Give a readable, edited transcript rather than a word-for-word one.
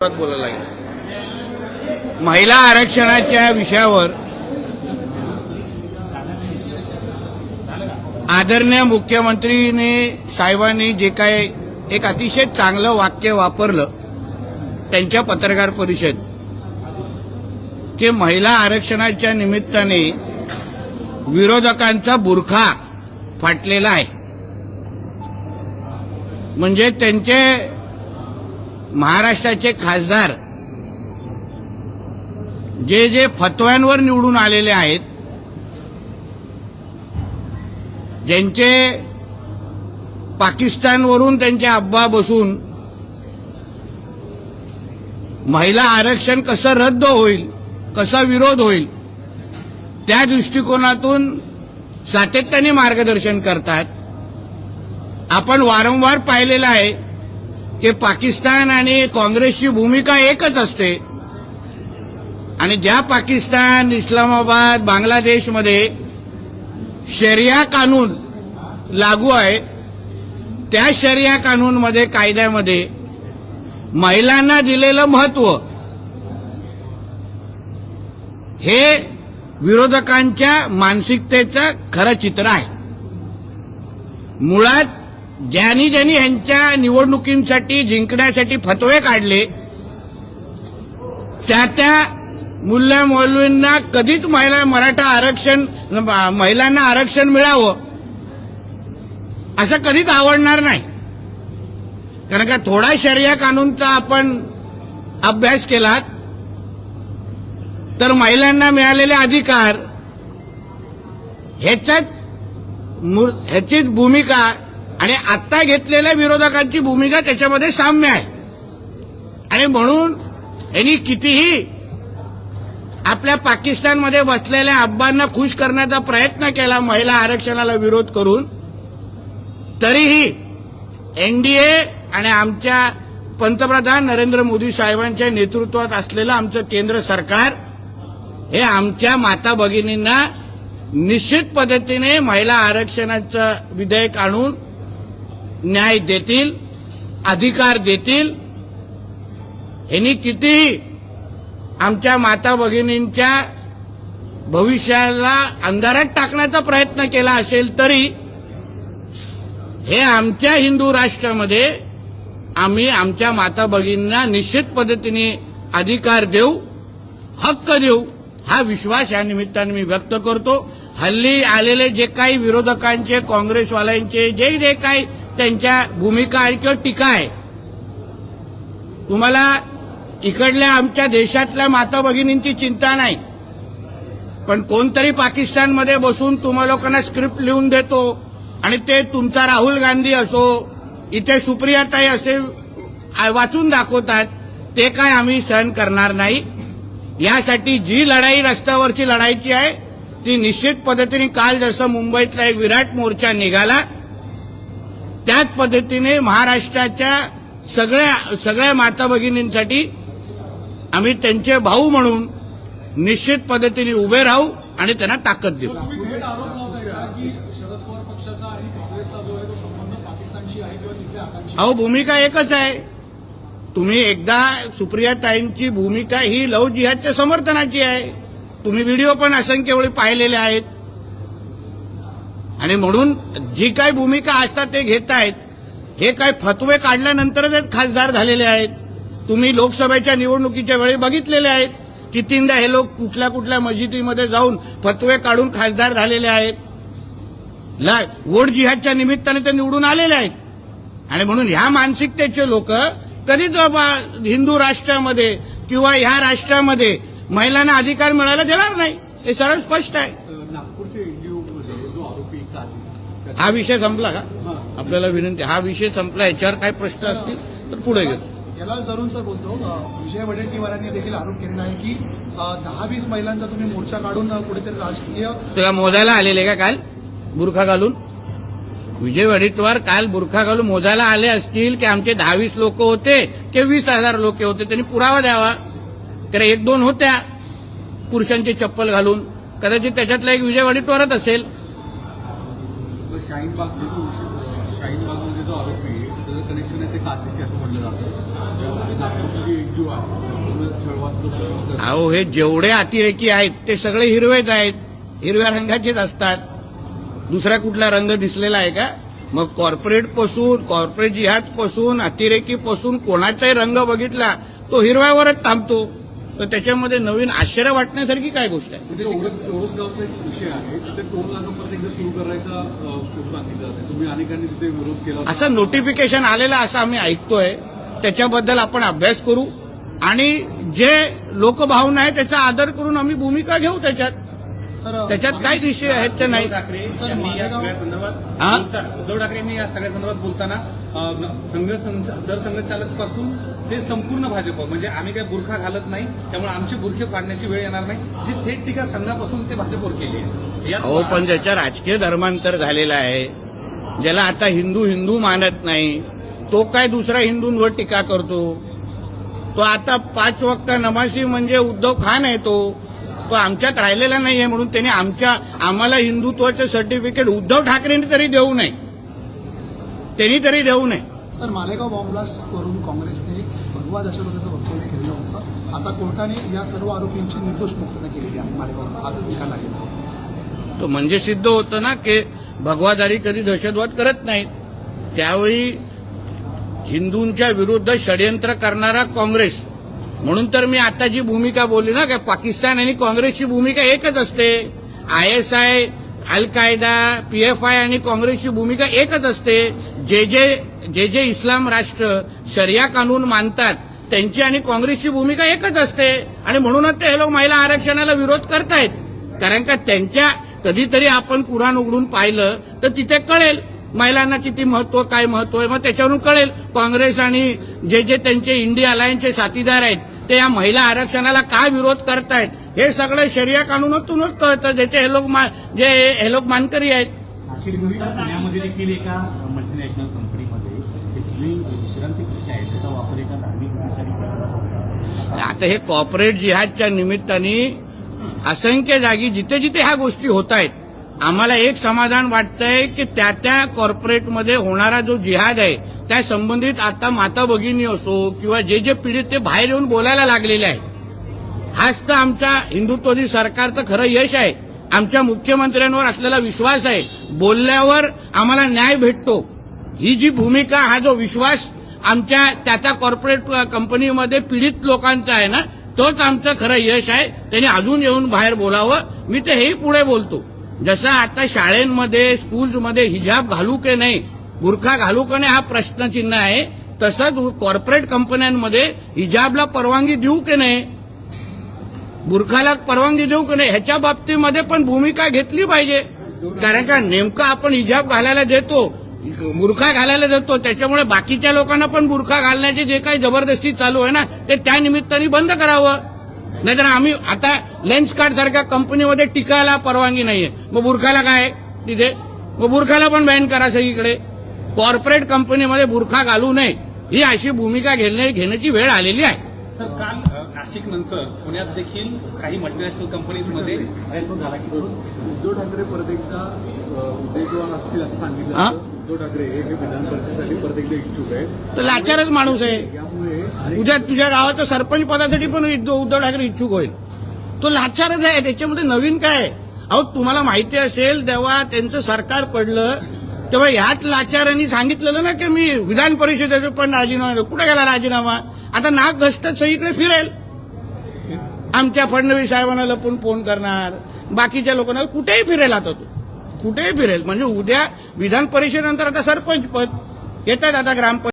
बोलायला लागेल. महिला आरक्षणाच्या विषयावर आदरणीय मुख्यमंत्रीने साहेबांनी जे काय एक अतिशय चांगलं वाक्य वापरलं त्यांच्या पत्रकार परिषद की महिला आरक्षणाच्या निमित्ताने विरोधकांचा बुरखा फाटलेला आहे. म्हणजे त्यांचे महाराष्ट्राचे खासदार जे जे फतव्यांवर निवडून आलेले आहेत, ज्यांचे पाकिस्तानवरून त्यांचे अब्बा बसून महिला आरक्षण कसं रद्द होईल, कसा विरोध होईल, त्या दृष्टिकोनातून सातत्याने मार्गदर्शन करतात. आपण वारंवार पाहिलेलं आहे की पाकिस्तान आणि काँग्रेसची भूमिका एकच असते आणि ज्या पाकिस्तान, इस्लामाबाद, बांगलादेशमध्ये शरिया कानून लागू आहे त्या शरिया कानूनमध्ये, कायद्यामध्ये महिलांना दिलेलं महत्व हे विरोधकांच्या मानसिकतेचं खरं चित्र आहे. मुळात ज्यांनी ह्यांच्या निवडणुकींसाठी जिंकण्यासाठी फतवे काढले त्या मुल्ला मौलवींना कधीच महिलांना आरक्षण मिळावं असं कधीच आवडणार नाही. कारण का थोडा शरिया कानूनचा आपण अभ्यास केला तर महिलांना मिळालेले अधिकार ह्याचीच भूमिका आणि आता घेतलेल्या विरोधकांची भूमिका त्याच्यामध्ये साम्य आहे. आणि म्हणून यांनी कितीही आपल्या पाकिस्तानमध्ये बसलेल्या अब्बांना खुश करण्याचा प्रयत्न केला महिला आरक्षणाला विरोध करून, तरीही एनडीए आणि आमच्या पंतप्रधान नरेंद्र मोदी साहेबांच्या नेतृत्वात असलेलं आमचं केंद्र सरकार हे आमच्या माता भगिनींना निश्चित पद्धतीने महिला आरक्षणाचं विधेयक आणून न्याय देतील, अधिकार देतील. यांनी किती आमच्या माता भगिनींच्या भविष्याला अंधारात टाकण्याचा प्रयत्न केला असेल तरी हे आमच्या हिंदू राष्ट्रामध्ये आम्ही आमच्या माता भगिनींना निश्चित पद्धतीने अधिकार देऊ, हक्क देऊ, हा विश्वास या निमित्ताने मी व्यक्त करतो. हल्ली आलेले जे काही विरोधकांचे, काँग्रेसवाल्यांचे जे काही त्यांच्या भूमिका आहे किंवा टीका आहे, तुम्हाला इकडल्या आमच्या देशातल्या माता भगिनींची चिंता नाही, पण कोणतरी पाकिस्तानमध्ये बसून तुम्हा लोकांना स्क्रिप्ट लिहून देतो आणि ते तुमचा राहुल गांधी असो, इथे सुप्रियाताई असे वाचून दाखवतात, ते काय आम्ही सहन करणार नाही. यासाठी जी लढाई रस्त्यावरची लढायची आहे ती निश्चित पद्धतीने काल जसं मुंबईतला एक विराट मोर्चा निघाला त्याच पद्धतीने महाराष्ट्राच्या सगळ्या माता भगिनींसाठी आम्ही त्यांचे भाऊ म्हणून निश्चित पद्धतीने उभे राहू आणि त्यांना ताकद देऊ. अहो, भूमिका एकच आहे. तुम्ही एकदा सुप्रियाताईंची भूमिका ही लव्ह जिहादच्या समर्थनाची आहे. तुम्ही व्हिडिओ पण असंख्य वेळी पाहिलेले आहेत. आणि म्हणून जी काही भूमिका असतात ते घेत आहेत. हे काय फतवे काढल्यानंतरच खासदार झालेले आहेत. तुम्ही लोकसभेच्या निवडणुकीच्या वेळी बघितलेले आहेत कितींदा हे लोक कुठल्या कुठल्या मस्जिदीमध्ये जाऊन फतवे काढून खासदार झालेले आहेत. वोट जिहादच्या निमित्ताने ते निवडून आलेले आहेत. आणि म्हणून ह्या मानसिकतेचे लोक कधीच हिंदू राष्ट्रामध्ये किंवा ह्या राष्ट्रामध्ये महिलांना अधिकार मिळायला देणार नाही. हे सरळ स्पष्ट आहे. हा विषय संपला का? आपल्याला विनंती, हा विषय संपला. याच्यावर काही प्रश्न असतील तर पुढे घेतो. याला जरूर सर बोलतो. विजय वडेट्टीवारांनी देखील आरोप केलेला आहे की 10-20 महिलांचा तुम्ही मोर्चा काढून कुठेतरी राजकीय तुला मोजायला आलेले का काल बुरखा घालून? विजय वडेट्टीवार काल बुरखा घालून मोजायला आले असतील की आमचे 10-20 लोक होते की 20,000 लोक होते, त्यांनी पुरावा द्यावा. तर 1-2 होत्या पुरुषांची चप्पल घालून, कदाचित त्याच्यातला एक विजय वडेट्टीवारच असेल. शाहीनबागमध्ये जो आरोपी आहे त्याचं कनेक्शन आहे ते काचेची असं म्हटलं जातं. नागपूरची जी एकजूट आहे पूर्ण छळवात अहो हे जेवढे अतिरेकी आहेत ते सगळे हिरवेच आहेत, हिरव्या रंगाचेच असतात. दुसरा कुठला रंग दिसलेला आहे का? मग कॉर्पोरेट जिहाद पासून अतिरेकी पासून कोणाचाही रंग बघितला तो हिरव्यावरच थांबतो. तर त्याच्यामध्ये नवीन आश्चर्य वाटण्यासारखी काय गोष्ट आहे? म्हणजे एवढंच गावचा एक विषय आहे, तिथे टोल नाका परत एकदा सुरू करायचा सूचना सांगितलं जाते. तुम्ही अनेकांनी तिथे विरोध केला होता. असं नोटिफिकेशन आलेलं असं आम्ही ऐकतोय. त्याच्याबद्दल आपण अभ्यास करू आणि जे लोकभावना आहे त्याचा आदर करून आम्ही भूमिका घेऊ त्याच्यात काय विषय आहेत ते नाही. उद्धव ठाकरे यांनी या सगळ्या संदर्भात हा? उद्धव ठाकरे यांनी या सगळ्या संदर्भात बोलताना सरसंघचालक पासून ते संपूर्ण भाजप म्हणजे आम्ही काही बुरखा घालत नाही, त्यामुळे आमचे बुरखे पाडण्याची वेळ येणार नाही, जी थेट टीका संघापासून ते भाजपवर केली आहे. अहो पण ज्याच्या राजकीय धर्मांतर झालेला आहे, ज्याला आता हिंदू मानत नाही, तो काय दुसऱ्या हिंदूंवर टीका करतो? तो आता 5 वक्त नमाजी म्हणजे उद्धव खान आहे. तो आमच्यात राहिलेला नाहीये म्हणून त्याने आम्हाला हिंदुत्वाचं सर्टिफिकेट उद्धव ठाकरेंनी तरी देऊ नये. त्यांनी तरी देऊ नये. सर, मालेगाव बॉम्बब्लास्ट वरून काँग्रेसने भगवा दहशतवादाचं वक्तव्य केलं होतं. आता कोर्टाने या सर्व आरोपींची निर्दोष मुक्तता केलेली आहे. मालेगाव आजच निकाल लागेल. तो म्हणजे सिद्ध होतं ना की भगवादारी कधी दहशतवाद करत नाहीत. त्यावेळी हिंदूंच्या विरुद्ध षडयंत्र करणारा काँग्रेस. म्हणून तर मी आता जी भूमिका बोलली ना की पाकिस्तान आणि काँग्रेसची भूमिका एकच असते. ISI, अल कायदा, PFI आणि काँग्रेसची भूमिका एकच असते. जे इस्लाम राष्ट्र शरिया कानून मानतात त्यांची आणि काँग्रेसची भूमिका एकच असते. आणि म्हणूनच ते हे लोक महिला आरक्षणाला विरोध करतायत. कारण का त्यांच्या कधीतरी आपण कुराण उघडून पाहिलं तर तिथे कळेल महिलांना किती महत्व, काय महत्व आहे. मग त्याच्यावरून कळेल काँग्रेस आणि जे त्यांचे इंडिया अलायन्सचे साथीदार आहेत ते या महिला आरक्षणाला का विरोध करतायत. हे सगळं शरिया कानूनातूनच कळतं, ज्याचे हे लोक मानकरी आहेत. पुण्यामध्ये देखील एका मल्टीनॅशनल कंपनीमध्ये तिथली विश्रांती कक्ष आहे त्याचा वापर एका धार्मिक उद्देशाने केला. आता हे कॉर्पोरेट जिहादच्या निमित्ताने असंख्य जागी जिथे जिथे ह्या गोष्टी होत आहेत, आम्हाला एक समाधान वाटतंय की त्या कॉर्पोरेटमध्ये होणारा जो जिहाद आहे त्या संबंधित आता माता भगिनी असो किंवा जे पीडित ते बाहेर येऊन बोलायला लागलेले आहे. हाच तर आमच्या हिंदुत्ववादी सरकारचं खरं यश आहे. आमच्या मुख्यमंत्र्यांवर असलेला विश्वास आहे. बोलल्यावर आम्हाला न्याय भेटतो. ही जी भूमिका, हा जो विश्वास आमच्या त्या कॉर्पोरेट कंपनीमध्ये पीडित लोकांचा आहे ना, तोच आमचं खरं यश आहे. त्यांनी अजून येऊन बाहेर बोलावं. मी तर हेही पुढे बोलतो. जसं आता शाळेमध्ये स्कूल्समध्ये हिजाब घालू की नाही, बुरखा घालू की नाही हा प्रश्नचिन्ह आहे, तसंच कॉर्पोरेट कंपन्यांमध्ये हिजाबला परवानगी देऊ की नाही, बुरखाला परवानगी देऊ की नाही, ह्याच्या बाबतीमध्ये पण भूमिका घेतली पाहिजे. कारण का नेमकं आपण हिजाब घालायला देतो, बुरखा घालायला देतो, त्याच्यामुळे बाकीच्या लोकांना पण बुरखा घालण्याची जे काही जबरदस्ती चालू आहे ना ते त्या निमित्ताने बंद करावं. नाहीतर आम्ही आता लेन्स कार्ड सारख्या कंपनीमध्ये टिकायला परवानगी नाहीये, मग बुरखाला काय तिथे, मग बुरखाला पण बॅन करा सगळीकडे. कॉर्पोरेट कंपनीमध्ये बुरखा घालू नये ही अशी भूमिका घेण्याची वेळ आलेली आहे. सर, काल नाशिक नंतर पुण्यात देखील काही मल्टीनॅशनल कंपनीजमध्ये प्रयत्न झाला की उद्धव ठाकरे परत एकदा उमेदवार असतील असं सांगितलं हा? जातं. उद्धव ठाकरे हे विधान परिषदेसाठी परत एकदा इच्छुक आहे. तर लाचारच माणूस आहे. यामुळे उद्या तुझ्या गावाच्या सरपंच पदासाठी पण उद्धव ठाकरे इच्छुक होईल. तो लाचारच आहे. त्याच्यामध्ये नवीन काय आहे? अहो तुम्हाला माहिती असेल जेव्हा त्यांचं सरकार पडलं तेव्हा ह्याच लाचारांनी सांगितलेलं ना की मी विधान परिषदेचं पण राजीनामा. कुठे गेला राजीनामा? आता नाक घसटत सगळीकडे फिरेल. आमच्या फडणवीस साहेबांना लपून फोन करणार, बाकीच्या लोकांना कुठेही फिरेल. आता तो कुठेही फिरेल. म्हणजे उद्या विधान परिषदेनंतर आता सरपंच पद येतात, आता ग्रामपंचायत